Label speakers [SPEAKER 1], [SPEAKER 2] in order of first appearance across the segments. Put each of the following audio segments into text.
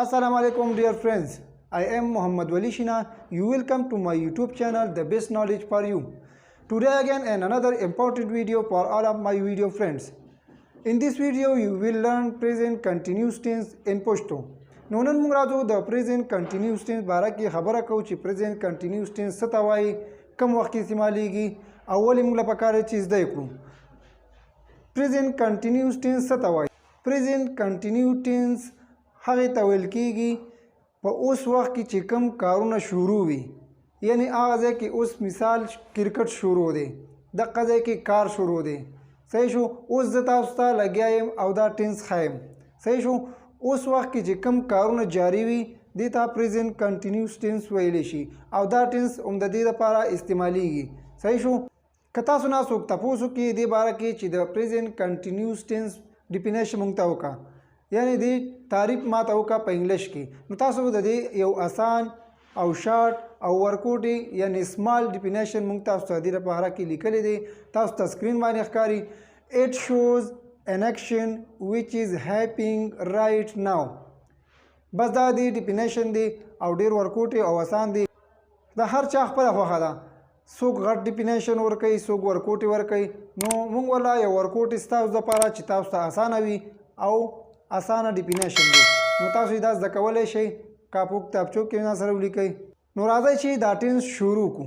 [SPEAKER 1] Assalamu alaikum dear friends. I am Muhammad Wali Shina. You welcome to my YouTube channel The Best Knowledge for You. Today again another important video for all of my video friends. In this video you will learn present continuous tense in Pashto. نن موږ راځو د present continuous tense باره کې خبره کوو چې present continuous tense څه ته وایي، کوم وخت کې استعمالیږي او ولې موږ له پکاره چې زده کړو. present continuous tense څه ته وایي؟ present continuous tense هغه ته ویل کېږي په اوس وخت کې چې کوم کارونه شروع وي، یعنی هغه ځای کې اوس مثال کرکټ شروع دی، دغه ځای کې کار شروع دی. صحیح شو؟ اوس زه تاسو ته لګیا یم او دا ټینس ښایم. صحیح شو؟ اوس وخت کې چې کوم کارونه جاری وي دې ته پریزنټ کنټینیوس ټینس ویلی شي او دا ټینس هم د دې لپاره استعمالیږي. صحیح شو؟ که تاسو نه څوک تپوس وکړي دې باره کې چې د پریزنټ کنټینیوس ټینس ډیفینیشن موږ ته وکړه، یعنی دې تعریف ما ته وکړه په انګلیش کې، نو تاسو به د دې یو آسان او شارټ او ورکوټي یعنی سمال ډیفینیشن موږ تاسو ته دې لپاره کې لیکلی دی، تاسو ته سکرین باندې ښکاري. It shows an action which is happening right now. بس دا دی ډیفینیشن دی او ډیر ورکوټي او آسان دی. دا هر چا خپله خوښه ده، څوک غټ ډیفینیشن ورکوي، څوک ورکوټي ورکوي. نو موږ ولا یو ورکوټي ستاسو لپاره چې تاسو ته اسانه وي او اسانه ډیفینیشن دی، نو تاسو دا زده کولی شئ. کاپو کتابچو کې نه سره ولیکئ. نو راځئ چې دا ټینس شروع کړو.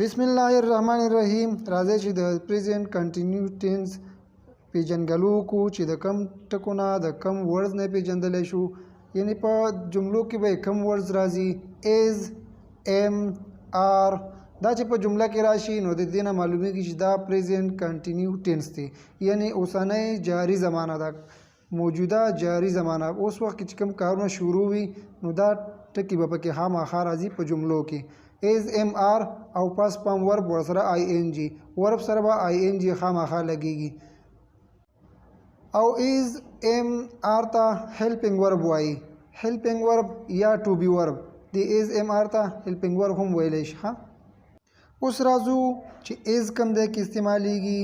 [SPEAKER 1] بسم الله الرحمن الرحیم. راځئ چې د پریزنټ کنټینیو ټینس پیژنګلو کو چې د کم ټکو نه د کم ورډز نه پیژندلی شو، یعنی په جملو کې به کم ورډز راځي. از، ام، آر، دا چې په جمله کې راشي نو د دې نه معلومیږي چې دا پریزنټ کنټینیو ټینس دی، یعنی اوسنۍ جاری زمانه ده، موجوده جاری زمانه. اوس وخت کې چې کوم کارونه شروع وي نو دا ټکي به پکې خامخا راځي په جملو کې. از، ام، آر او پس پام ورب ورسره آی ان جی، ورب سره به آی ان جی خامخا لګیږي. او از، ام، آر ته هیلپینګ ورب وایي، هیلپینګ ورب یا ټو بی ورب. د از، ام، آر ته هیلپینګ ورب هم ویلی شي. اوس راځو چې از کوم ځای کې استعمالیږي،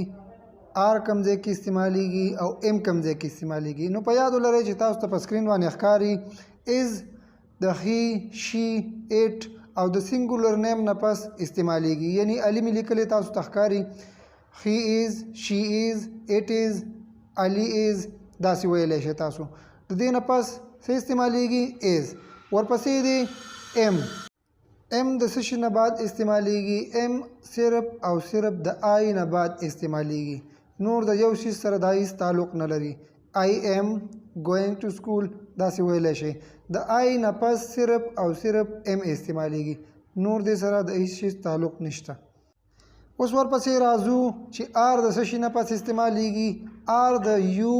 [SPEAKER 1] آر کم ځای کې استعمالیږي او ام کم ځای کې استعمالیږي. نو په یاد ولرئ چې تاسو ته په سکرین باندې ښکاري از د هی، شي، ایټ او د سینګولر نیم نه پس استعمالیږي، یعنی علي مې لیکلی تاسو ته ښکاري هی از، شي از، ایټ از، علي از، داسې ویلی شئ تاسو. د دې نه پس څه استعمالیږي؟ از. ورپسې دی ام. ام د څه شي نه بعد استعمالیږي؟ ام صرف او صرف د آی نه بعد استعمالیږي، نور د یو شي سره دا هیڅ تعلق نه لري. آی ایم ګوینګ ټو سکول داسې ویلی شئ. د آی نه پس صرف او صرف ام استعمالیږي، نور دې سره د هیڅ شي تعلق نشته. اوس ورپسې راځو چې آر د څه شي نه پس استعمالیږي؟ آر د یو،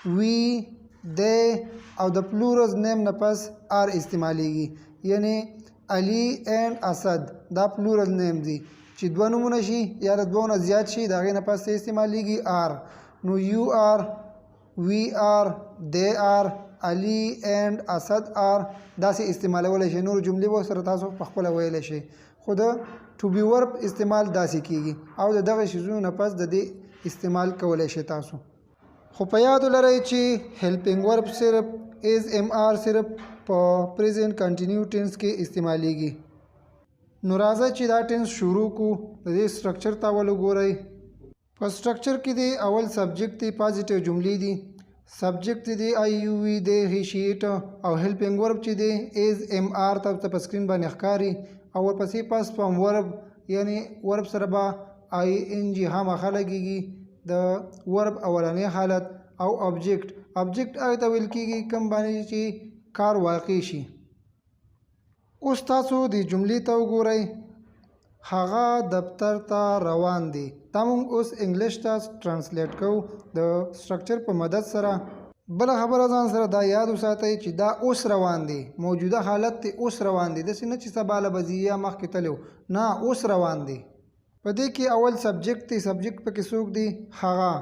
[SPEAKER 1] وی، دی او د پلورز نیم نه پس آر استعمالیږي، یعنی علي اینڈ اسد دا پلورل نیم دی. چې دوه نومونه شي یا د دوه نه زیات شي د هغې نه پس استعمالیږي آر. نو یو آر، وی آر، دی آر، علي اینڈ اسد آر داسې استعمالولی شي. نور جملې به سره تاسو په خپله ویلی شئ، خو د ټو بی ورب استعمال داسې کیږي او د دغه شیزونو نه پس د دې استعمال کولی شئ تاسو. خو په یاد ولرئ چې هیلپینګ ورب صرف از، ام، آر صرف په پریزنټ کنټینیو ټینس کې استعمالیږي. نو راځئ چې دا ټینس شروع کو. د دې سټرکچر ته اول وګورئ. په سټرکچر کې دی اول سبجیکټ دی، پازیټیو جملې دي. سبجیکټ دی آی یو وی دی هی شي ایټ او هیلپینګ ورب چې دی از، ام، آر تاسو ته په سکرین باندې ښکاري. او ورپسې پس فام ورب یعنی ورب سره به آی ان جی خامخا لګیږي د ورب اولنی حالت. او ابجیکټ، ابجیکټ هغې ته ویل کېږي کوم باندې چې کار واقع شي. اوس تاسو د جملې ته وګورئ، هغه دفتر ته روان دی. دا موږ اوس انګلیش ته ټرانسلیټ کوو د سټرکچر په مدد سره. بله خبره ځان سره دا یاد وساتئ چې دا اوس روان دی، موجوده حالت دی، اوس روان دی، داسې نه چې سبا له به ځي یا مخکې تللی و، نه اوس روان دی. په دې کې اول سبجیکټ دی، سبجیکټ پکې څوک دی؟ هغه.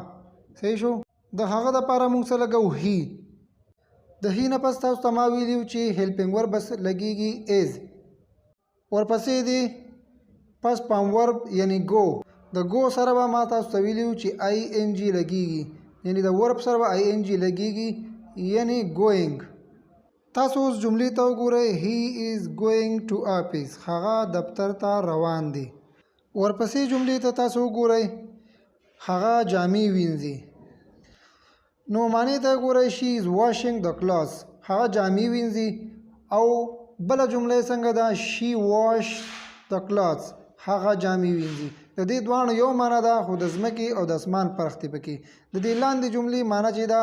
[SPEAKER 1] صحیح شو؟ د هغه دپاره موږ څه لګوو؟ هی. د هی نه پس تاسو ته ما ویلي چې هیلپینګ ورب بس لګیږي از. ورپسې دی پس پام ورب یعنی گو. د گو سره به ما تاسو ته ویلي چې آی ان جی لګیږي، یعنی د ورب سره به آی ان جی لګیږي، یعنی گوینګ. تاسو اوس جملې ته وګورئ. هی از ګوینګ ټو آفیس، هغه دفتر ته روان دی. ورپسې جملې ته تاسو وګورئ. هغه جامې وینځي. نو معنی ته وګورئ. شي از واشینګ د کلاس، هغه جامې وینځي. او بله جمله څنګه ده؟ شي واش د کلاس، هغه جامې وینځي. د دې دواړو یو معنا ده، خو د ځمکې او د اسمان فرق دی پکې. د دې لاندې جملې معنا چې ده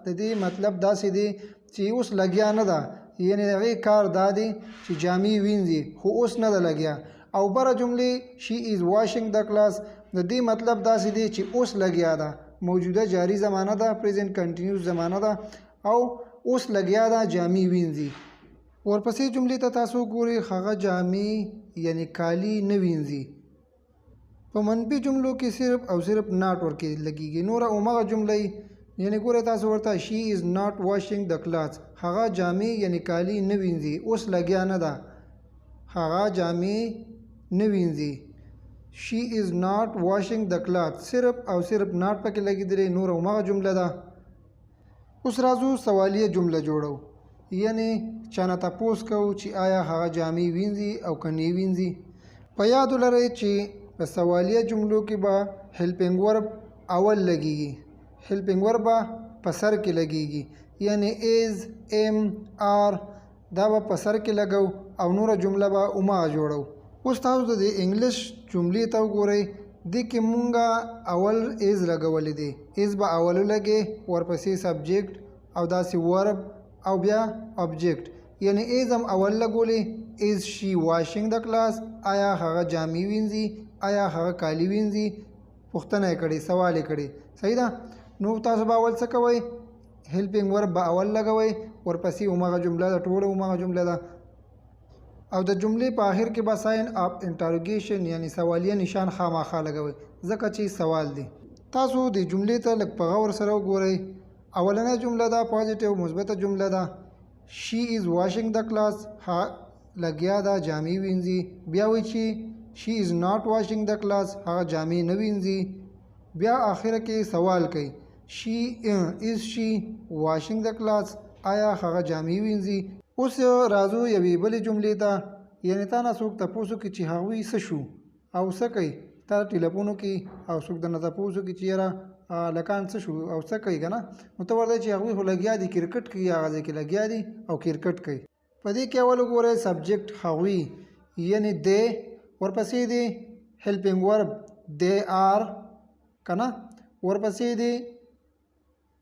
[SPEAKER 1] د دې مطلب داسې دی چې اوس لګیا نه ده، یعنی د هغې کار دا دی چې جامې وینځي، خو اوس نه ده لګیا. او بره جملې شي از واشینګ د کلاس، د دې مطلب داسې دی چې اوس لګیا ده، موجوده جاری زمانه ده، پریزنټ کنټینیوس زمانه ده، او اوس لګیا ده جامې وینځي. ورپسې جملې ته تاسو ګورئ. هغه جامې یعنی کالی نه وینځي. په منفي جملو کې صرف او صرف ناٹ ورکې لګیږي. نوره همغه جمله یعنی ګورئ تاسو ورته شي از ناٹ واشینګ د کلاس، هغه جامې یعنی کالی نه وینځي، اوس لګیا نه ده، هغه جامې نه وینځي. شي از ناٹ واشینګ د کلاس، صرف او صرف ناٹ پکې لګېدلی، نوره همغه جمله ده. اوس راځو سوالیه جمله جوړو. یعنی چانه تپوس کوو چې آیا هغه جامې وینځي او که نه وینځي. په یاد ولرئ چې په سوالیه جملو کې به هیلپینګ ورب اول لګیږي، هیلپینګ ورب به په سر کې لګیږي، یعنی ایز، ام، آر دا به په سر کې لګو او نوره جمله به هماغه جوړو. اوس تاسو د انګلیش جملې ته وګورئ. دې کې مونږه اول ایز لګولی دی، ایز به اول ولګي، ورپسې سبجیکټ او داسې ورب او بیا ابجیکټ. یعنی ایز هم اول لګولی. ایز شي واشینګ د کلاس، آیا هغه جامې وینځي، آیا هغه کالی وینځي. پوښتنه یې کړې، سوال یې کړی، صحیح ده. نو تاسو به اول څه کوئ؟ هیلپینګ ورب به اول لګوئ، ورپسې همغه جمله ده، ټوله همغه جمله ده. او د جملې په آخر کې به ساین اف انټروګیشن یعنی سوالیه نشان خامخا لګوئ، ځکه چې سوال دی. تاسو د جملې ته لږ په غور سره وګورئ. اولنۍ جمله ده پازیټیو مثبته جمله ده. شي از واشینګ د کلاس، لګیا ده جامې وینځي. بیا وایي چې شي از ناٹ واشینګ د کلاس، هغه جامې نه وینځي. بیا آخره کې سوال کوي. شي از شي واشینګ د کلاس، آیا هغه جامې وینځي. اوس راځو یوې بلې جملې ته. یعنی تا نه څوک تپوس وکړي چې هغوی څه شو او څه کوي، تا ټلیفون وکړي او څوک درنه تپوس وکړي چې یاره لکان څه شو او څه کوي که نه، نو ته ورته چې هغوی خو لګیا دي کرکټ کوي، هغه ځای کې لګیا دي او کرکټ کوي. په دې کې اول وګورئ سبجیکټ هغوی یعنی دی، ورپسې دی هیلپینګ ورب دی آر که نه، ورپسې دی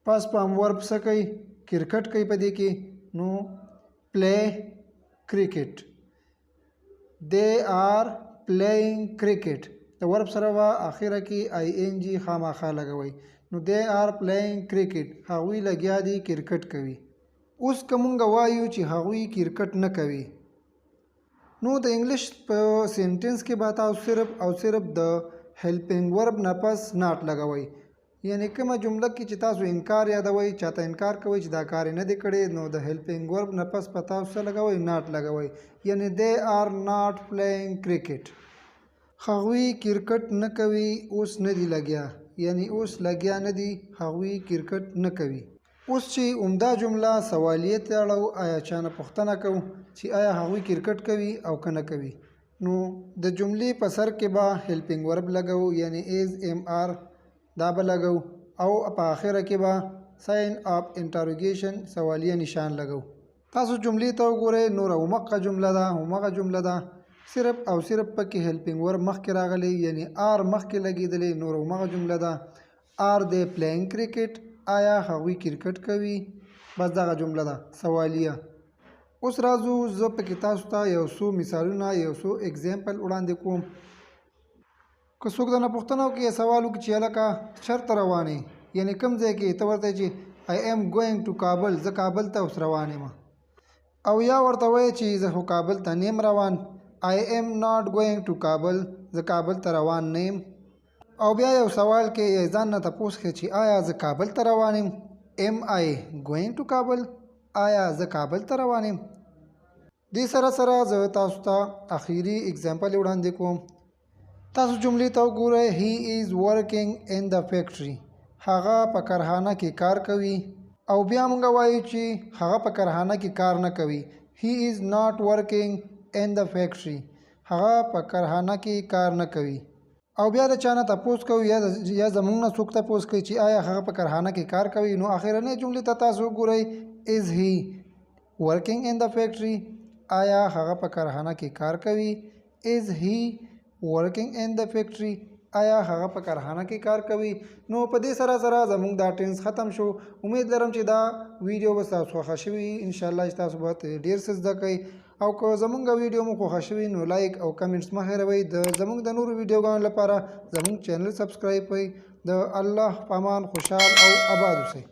[SPEAKER 1] پاس پام ورب څه کوي، کرکټ کوي. په دې کې نو پلی کرکټ، دی آر پلیینګ کرکټ. د ورب سره به آخره کې آی این جی خامخا لګوئ. نو دی آر پلیینګ کرکټ، هغوی لګیا دي کرکټ کوي. اوس که مونږ وایو چې هغوی کرکټ نه کوي، نو د انګلیش په سینټنس کې به تاسو صرف او صرف د هیلپینګ ورب نه پس ناٹ لګوئ. یعنی کومه جمله کې چې تاسو انکار یادوئ، چاته انکار کوئ چې دا کار یې نه دی کړی، نو د هیلپینګ ورب نه پس په تاسو څه لګوئ؟ ناٹ لګوئ. یعنی دی آر ناٹ پلیینګ کرکټ، هغوی کرکټ نه کوي، اوس نه دی لګیا، یعنی اوس لګیا نه دي، هغوی کرکټ نه کوي. اوس چې عمده جمله سوالیه ته اړو، آیا چا نه پوښتنه کوو چې آیا هغوی کرکټ کوي او که نه کوي، نو د جملې په سر کې به هیلپینګ ورب لګو، یعنی ایز، ام، آر دا به لګو، او په آخره کې به ساین اف انټروګیشن سوالیه نشان لګو. تاسو جملې ته وګورئ. نور همغه جمله ده، همغه جمله ده، صرف او صرف پکې هیلپینګ ورب مخکې راغلی، یعنی آر مخکې لګېدلی. نور همغه جمله ده. آر دی پلیینګ کرکټ، آیا هغوی کرکټ کوي. بس دغه جمله ده سوالیه. اوس راځو زه پکې تاسو ته یو څو مثالونه، یو څو اګزامپل وړاندې کوم. که څوک درنه پوښتنه وکړي، سوال وکړي چې هلکه چېرته روان یې، یعنې کوم ځای کې، ته ورته چې آی ایم ګوینګ ټو کابل، زه کابل ته اوس روان یم. او یا ورته وایي چې زه خو کابل ته نه یم روان، آی ایم ناٹ ګوینګ ټو کابل، زه کابل ته روان نه یم. او بیا یو سوال کې ځان نه تپوس کړئ چې آیا زه کابل ته روان یم، ایم آی ګوینګ ټو کابل، آیا زه کابل ته روان یم. دې سره سره زه تاسو ته اخیری اګزامپل وړاندې کوم. تاسو جملې ته وګورئ. هی از ورکینګ ان د فیکټري، هغه په کارخانه کې کار کوي. او بیا مونږ وایو چې هغه په کارخانه کې کار نه کوي. he is not working in the factory. هغه په کارخانه کې کار نه کوي. او بیا د چا نه تپوس کوو یا زمونږ نه څوک تپوس کوي چې آیا هغه په کارخانه کې کار کوي، نو اخرنۍ جملې ته تاسو وګورئ is he working in the factory. آیا هغه په کارخانه کې کار کوي. is he working in the factory. آیا هغه په کارخانه کې کار کوي. نو په دې سره زموږ دا ټینس ختم شو. امید لرم چې دا ویډیو به تاسو خوښه شوي. ان شاء الله چې تاسو به ډیر څه زده کوئ. او که زموږ ویډیو مو خوښه شوي نو لایک او کمنټس مه هېروئ. زموږ د نورو ویډیوګانو لپاره زموږ چینل سبسکرایب کړئ. د الله په امان خوشحال او آباد اوسئ.